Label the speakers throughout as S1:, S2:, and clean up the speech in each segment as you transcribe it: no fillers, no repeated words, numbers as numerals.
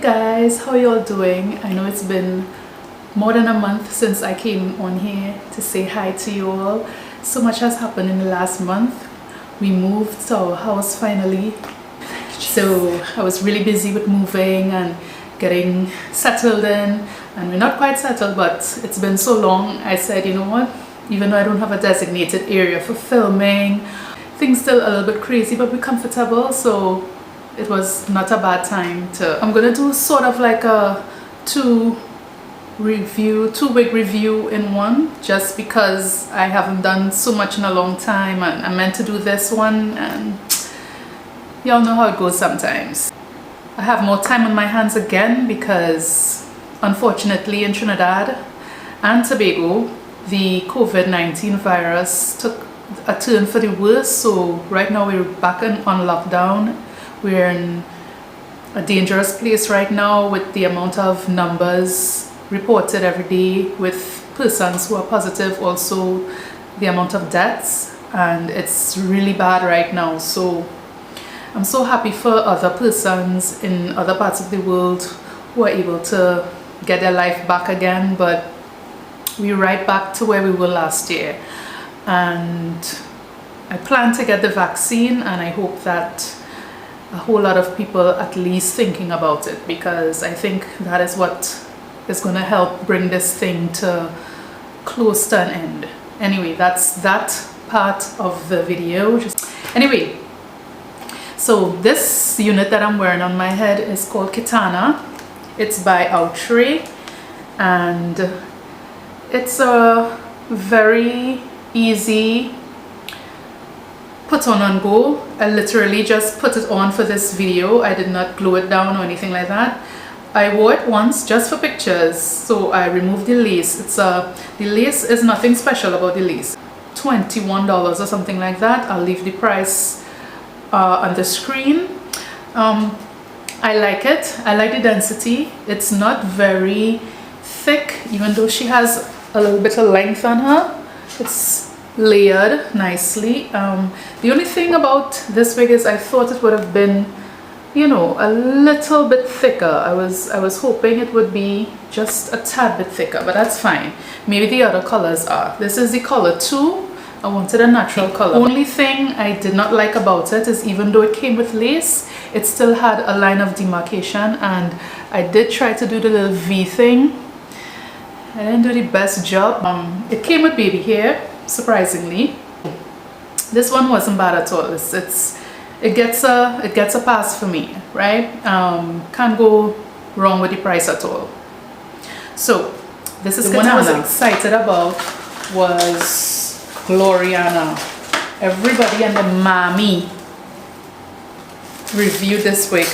S1: guys, how y'all doing? I know it's been more than a month since I came on here to say hi to you all. So much has happened in the last month. We moved to our house finally. So I was really busy with moving and getting settled in, and we're not quite settled, but it's been so long. I said, you know what, even though I don't have a designated area for filming, things still a little bit crazy, but we're comfortable, so it was not a bad time to. I'm gonna do sort of like a two-week review in one, just because I haven't done so much in a long time, and I meant to do this one, and y'all know how it goes sometimes. I have more time on my hands again because unfortunately in Trinidad and Tobago the COVID-19 virus took a turn for the worse. So right now we're back on lockdown. We're in a dangerous place right now with the amount of numbers reported every day with persons who are positive, also the amount of deaths, and it's really bad right now. So I'm so happy for other persons in other parts of the world who are able to get their life back again, but we're right back to where we were last year. And I plan to get the vaccine, and I hope that a whole lot of people at least thinking about it, because I think that is what is going to help bring this thing to close to an end. Anyway, that's that part of the video. Anyway, so this unit that I'm wearing on my head is called Kitana. It's by Outre, and it's a very easy put on and go. I literally just put it on for this video. I did not glue it down or anything like that. I wore it once just for pictures, so I removed the lace. The lace is nothing special about the lace. $21 or something like that. I'll leave the price on the screen. I like it. I like the density. It's not very thick, even though she has a little bit of length on her. It's layered nicely. The only thing about this wig is I thought it would have been, you know, a little bit thicker. I was hoping it would be just a tad bit thicker, but that's fine. Maybe the other colors are. This is the color 2. I wanted a natural color. The only thing I did not like about it is, even though it came with lace, it still had a line of demarcation, and I did try to do the little V thing. I didn't do the best job. It came with baby hair, surprisingly. This one wasn't bad at all. It gets a pass for me, right? Can't go wrong with the price at all. So this is the one I was excited about. Was Gloriana. Everybody and the mommy reviewed this wig,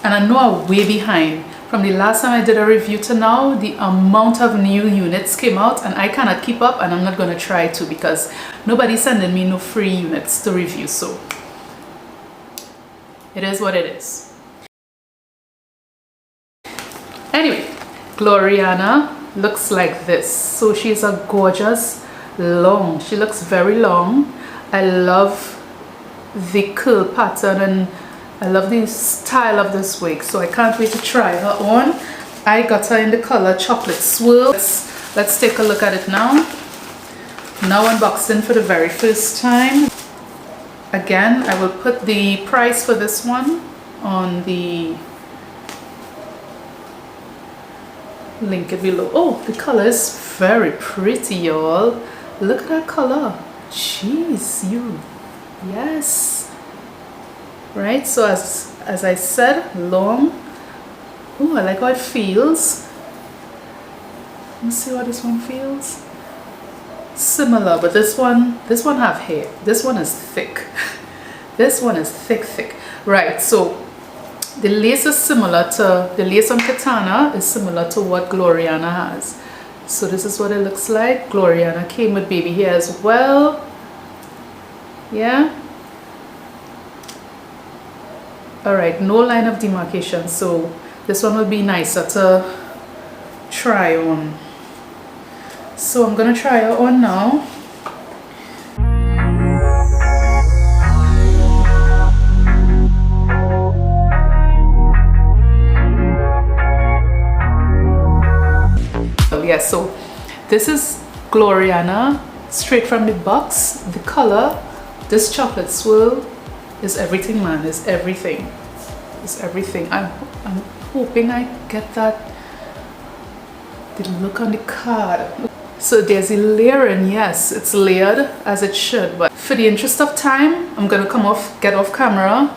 S1: and I know I'm way behind. From the last time I did a review to now, the amount of new units came out, and I cannot keep up, and I'm not going to try to, because nobody's sending me no free units to review. So it is what it is. Anyway, Gloriana looks like this. So she's a gorgeous long. She looks very long. I love the curl pattern, and I love the style of this wig, so I can't wait to try her on. I got her in the color Chocolate Swirl. Let's take a look at it now. Now unboxing for the very first time. Again, I will put the price for this one on the link it below. Oh, the color is very pretty, y'all. Look at that color. Jeez, you. Yes. Right, so as I said, long. Oh, I like how it feels. Let me see how this one feels. Similar, but this one have hair. This one is thick. This one is thick. Right, so the lace is similar to the lace on Kitana is similar to what Gloriana has. So this is what it looks like. Gloriana came with baby hair as well. Yeah. Alright, no line of demarcation, so this one will be nicer to try on. So I'm gonna try her on now. yeah, so this is Gloriana, straight from the box. The color, this chocolate swirl is everything, man. It's everything. It's everything. I'm hoping I get that. The look on the card. So there's a layering. Yes, it's layered as it should, but for the interest of time, I'm gonna get off camera.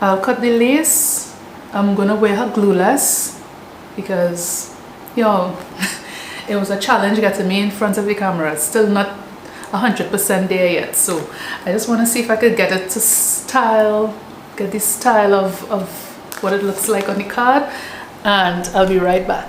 S1: I'll cut the lace. I'm gonna wear her glueless because, yo, it was a challenge getting me in front of the camera. It's still not 100% there yet, so I just want to see if I could get it to get the style of what it looks like on the card, and I'll be right back.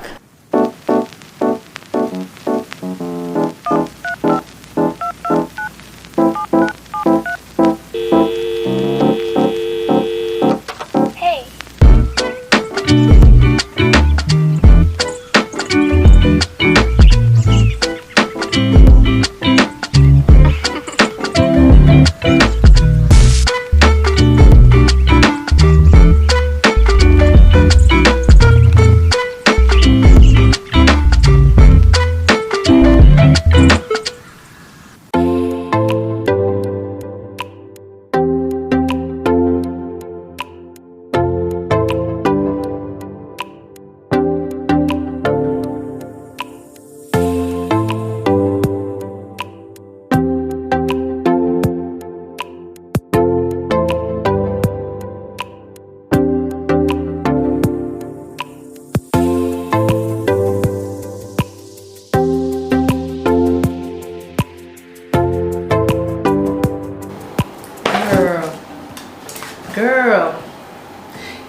S1: Girl,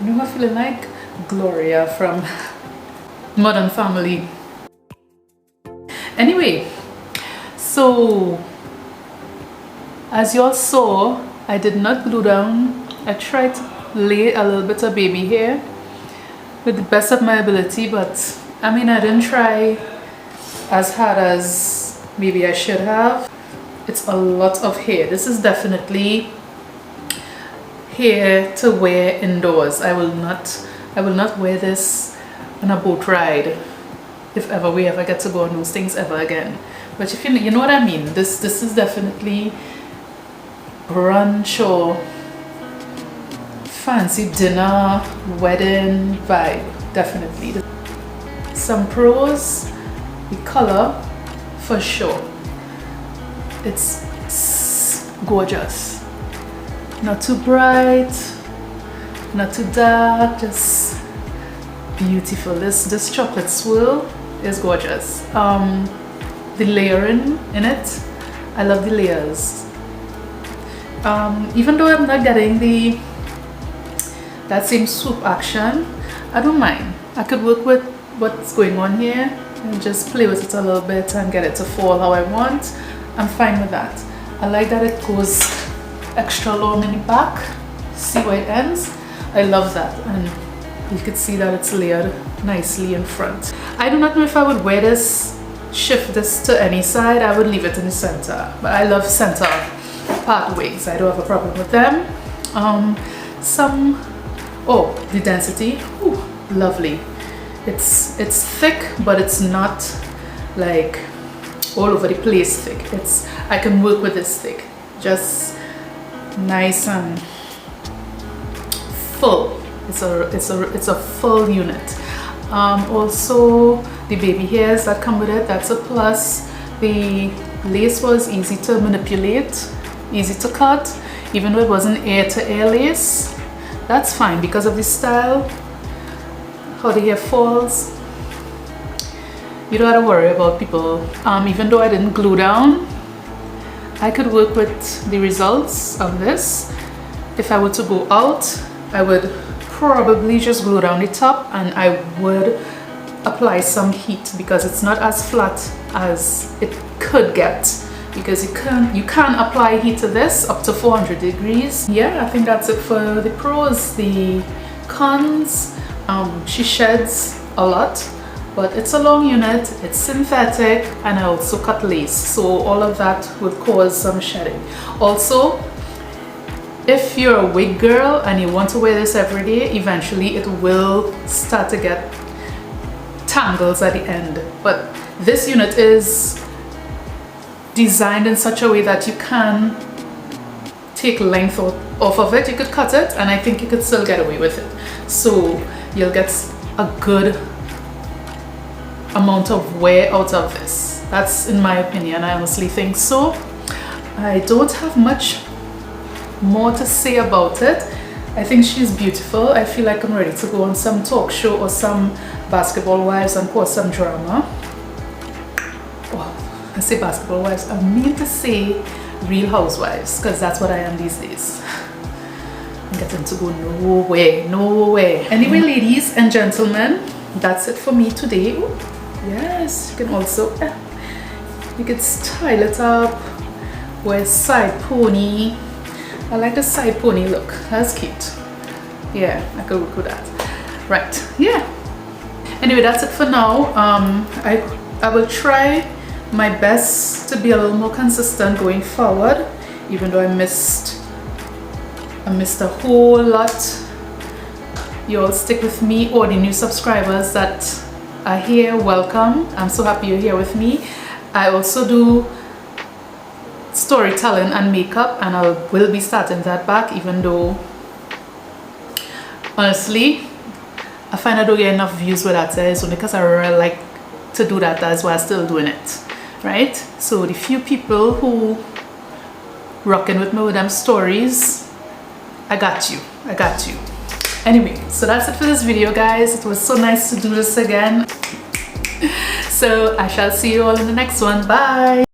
S1: you know, I'm feeling like Gloria from Modern Family. Anyway, so as y'all saw, I did not glue down. I tried to lay a little bit of baby hair with the best of my ability, but I mean, I didn't try as hard as maybe I should have. It's a lot of hair. This is definitely hair to wear indoors. I will not wear this on a boat ride if ever we ever get to go on those things ever again. But if you know what I mean, this is definitely brunch or fancy dinner wedding vibe. Definitely. Some pros: the color, for sure. It's gorgeous. Not too bright, not too dark, just beautiful. This chocolate swirl is gorgeous. The layering in it, I love the layers. Even though I'm not getting that same swoop action, I don't mind. I could work with what's going on here and just play with it a little bit and get it to fall how I want. I'm fine with that. I like that it goes extra long in the back. See where it ends? I love that, and you could see that it's layered nicely in front. I do not know if I would wear this, shift this to any side. I would leave it in the center, but I love center pathways. I don't have a problem with them. The density, ooh, lovely. It's thick, but it's not like all over the place thick. I can work with this thick. Just nice and full. It's a full unit. Also, the baby hairs that come with it, that's a plus. The lace was easy to manipulate, easy to cut, even though it wasn't ear to ear lace. That's fine because of the style, how the hair falls. You don't have to worry about people. Even though I didn't glue down, I could work with the results of this. If I were to go out, I would probably just glue down the top, and I would apply some heat because it's not as flat as it could get, because you can apply heat to this up to 400 degrees. Yeah, I think that's it for the pros. The cons, she sheds a lot, but it's a long unit, it's synthetic, and I also cut lace, so all of that would cause some shedding. Also, if you're a wig girl and you want to wear this every day, eventually it will start to get tangles at the end, but This unit is designed in such a way that you can take length off of it. You could cut it, and I think you could still get away with it. So you'll get a good amount of wear out of this. That's in my opinion. I honestly think so. I don't have much more to say about it. I think she's beautiful. I feel like I'm ready to go on some talk show or some Basketball Wives and pour some drama. Oh, I say Basketball Wives, I mean to say Real Housewives, because that's what I am these days. I'm getting to go nowhere. Anyway, ladies and gentlemen, that's it for me today. Ooh, yes, you can also, you could style it up with side pony. I like the side pony look. That's cute. Yeah, I could work with that. Right, yeah. Anyway, that's it for now. I will try my best to be a little more consistent going forward, even though I missed a whole lot. You all stick with me, or the new subscribers that are here, welcome. I'm so happy you're here with me. I also do storytelling and makeup, and I will be starting that back, even though honestly I find I don't get enough views with that. It's only because I really like to do that. That's why I'm still doing it, right? So the few people who rocking with me with them stories, I got you. Anyway, so that's it for this video, guys. It was so nice to do this again. So I shall see you all in the next one. Bye.